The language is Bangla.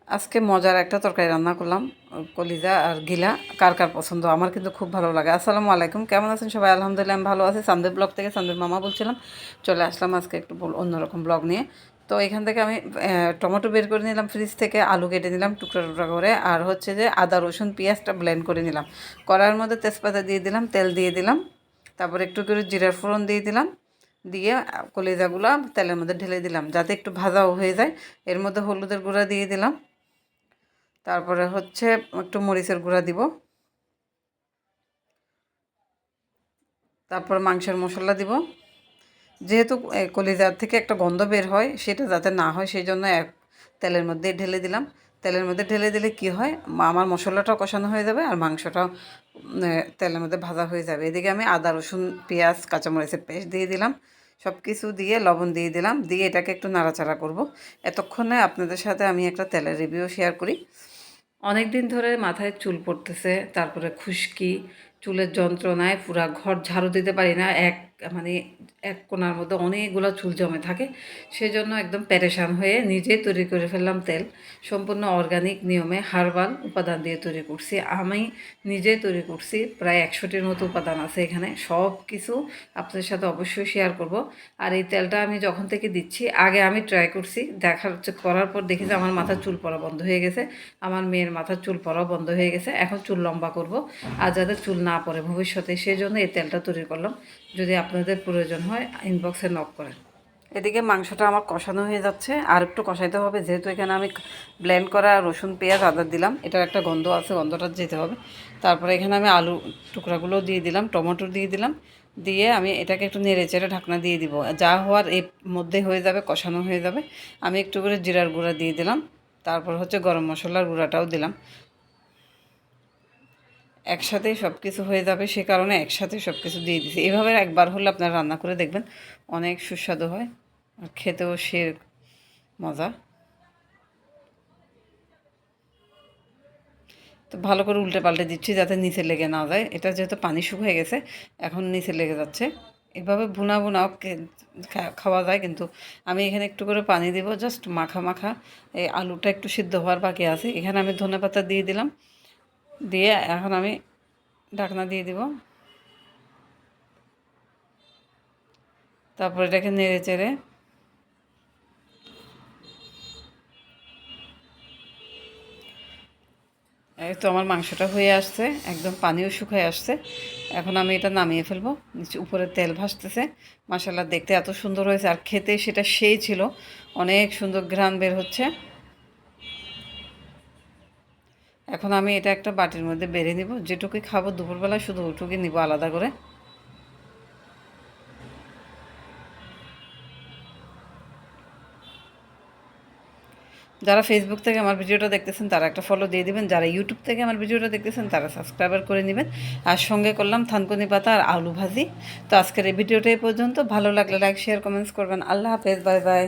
আজকে মজার একটা তরকারি রান্না করলাম, কলিজা আর গিলা। কার কার পছন্দ? আমার কিন্তু খুব ভালো লাগে। আসসালামু আলাইকুম, কেমন আছেন সবাই? আলহামদুলিল্লাহ আমি ভালো আছি। সানদীপ ব্লগ থেকে সানদীপ মামা বলছিলাম। চলে আসলাম আজকে একটু অন্যরকম ব্লগ নিয়ে। তো এখান থেকে আমি টমেটো বের করে নিলাম ফ্রিজ থেকে, আলু কেটে নিলাম টুকরা টুকরা করে, আর হচ্ছে যে আদা রসুন পেঁয়াজটা ব্লেন্ড করে নিলাম। কড়াইয়ের মধ্যে তেজপাতা দিয়ে দিলাম, তেল দিয়ে দিলাম, তারপর একটু করে জিরার ফোড়ন দিয়ে দিলাম, দিয়ে কলিজাগুলো তেলের মধ্যে ঢেলে দিলাম যাতে একটু ভাজাও হয়ে যায়। এর মধ্যে হলুদের গুঁড়া দিয়ে দিলাম, তারপরে হচ্ছে একটু মরিচের গুঁড়া দিব, তারপর মাংসের মশলা দিব। যেহেতু কলিজার থেকে একটা গন্ধ বের হয়, সেটা যাতে না হয় সেই জন্য তেলের মধ্যে ঢেলে দিলাম। তেলের মধ্যে ঢেলে দিলে কি হয়, আমার মশলাটাও কষানো হয়ে যাবে আর মাংসটাও তেলের মধ্যে ভাজা হয়ে যাবে। এদিকে আমি আদা রসুন পেঁয়াজ কাঁচামরিচের পেস্ট দিয়ে দিলাম, সব কিছু দিয়ে লবণ দিয়ে দিলাম, দিয়ে এটাকে একটু নাড়াচাড়া করব। এতক্ষণে আপনাদের সাথে আমি একটা তেলের রিভিউ শেয়ার করি। অনেক দিন ধরে মাথায় চুল পড়তেছে, তারপরে খুশকি, চুলের যন্ত্রণায় পুরা ঘর ঝাড়ু দিতে পারি না। মানে এক কোণার মধ্যে অনেকগুলো চুল জমে থাকে। সেজন্য একদম প্যারেশান হয়ে নিজেই তৈরি করে ফেললাম তেল। সম্পূর্ণ অর্গানিক নিয়মে হার্বাল উপাদান দিয়ে তৈরি করছি। আমি নিজেই তৈরি করছি, প্রায় 100টির মতো উপাদান আছে এখানে। সব কিছু আপনাদের সাথে অবশ্যই শেয়ার করব। আর এই তেলটা আমি যখন থেকে দিচ্ছি, আগে আমি ট্রাই করছি, করার পর দেখি যে আমার মাথার চুল পড়া বন্ধ হয়ে গেছে, আমার মেয়ের মাথার চুল পড়াও বন্ধ হয়ে গেছে। এখন চুল লম্বা করব, আর যাদের চুল না পড়ে ভবিষ্যতে, সেই জন্য এই তেলটা তৈরি করলাম। যদি আপনাদের প্রয়োজন হয় ইনবক্সে নক করেন। এদিকে মাংসটা আমার কষানো হয়ে যাচ্ছে, আর একটু কষাইতে হবে, যেহেতু এখানে আমি ব্লেন্ড করা রসুন পেঁয়াজ আদা দিলাম, এটার একটা গন্ধ আছে, গন্ধটা যেতে হবে। তারপরে এখানে আমি আলু টুকরাগুলো দিয়ে দিলাম, টমেটো দিয়ে দিলাম, দিয়ে আমি এটাকে একটু নেড়ে চেড়ে ঢাকনা দিয়ে দিব। যা হওয়ার এর মধ্যে হয়ে যাবে, কষানো হয়ে যাবে। আমি একটু করে জিরার গুঁড়া দিয়ে দিলাম, তারপর হচ্ছে গরম মশলার গুঁড়াটাও দিলাম। একসাথেই সব কিছু হয়ে যাবে, সে কারণে একসাথে সব কিছু দিয়ে দিছি। এভাবে একবার হলে আপনারা রান্না করে দেখবেন, অনেক সুস্বাদু হয় আর খেতেও সে মজা। তো ভালো করে উল্টে পাল্টে দিচ্ছি যাতে নিচে লেগে না যায়। এটা যেহেতু পানি শুকিয়ে গেছে, এখন নিচে লেগে যাচ্ছে। এভাবে ভুনা ভুনাও খাওয়া যায়, কিন্তু আমি এখানে একটু করে পানি দিব, জাস্ট মাখা মাখা। এই আলুটা একটু সিদ্ধ হওয়ার বাকি আছে। এখানে আমি ধনেপাতা দিয়ে দিলাম, দিয়ে এখন আমি ঢাকনা দিয়ে দিব। তারপর এটাকে নেড়ে চেড়ে এই তো আমার মাংসটা হয়ে আসছে, একদম পানিও শুকিয়ে আসছে। এখন আমি এটা নামিয়ে ফেলবো। নিচে উপরে তেল ভাসতেছে। মাশাআল্লাহ, দেখতে এত সুন্দর হয়েছে, আর খেতে সেটা সেই ছিল। অনেক সুন্দর ঘ্রাণ বের হচ্ছে। এখন আমি এটা একটা বাটির মধ্যে বেড়ে নিব। যেটুকুই খাবো দুপুরবেলা শুধু ওইটুকুই নিব আলাদা করে। যারা ফেসবুক থেকে আমার ভিডিওটা দেখতেছেন তারা একটা ফলো দিয়ে দিবেন, যারা ইউটিউব থেকে আমার ভিডিওটা দেখতেছেন তারা সাবস্ক্রাইবার করে নেবেন। আর সঙ্গে করলাম থানকুনি পাতা আর আলু ভাজি। তো আজকের এই ভিডিওটা এই পর্যন্ত। ভালো লাগলে লাইক শেয়ার কমেন্টস করবেন। আল্লাহ হাফেজ, বাই বাই।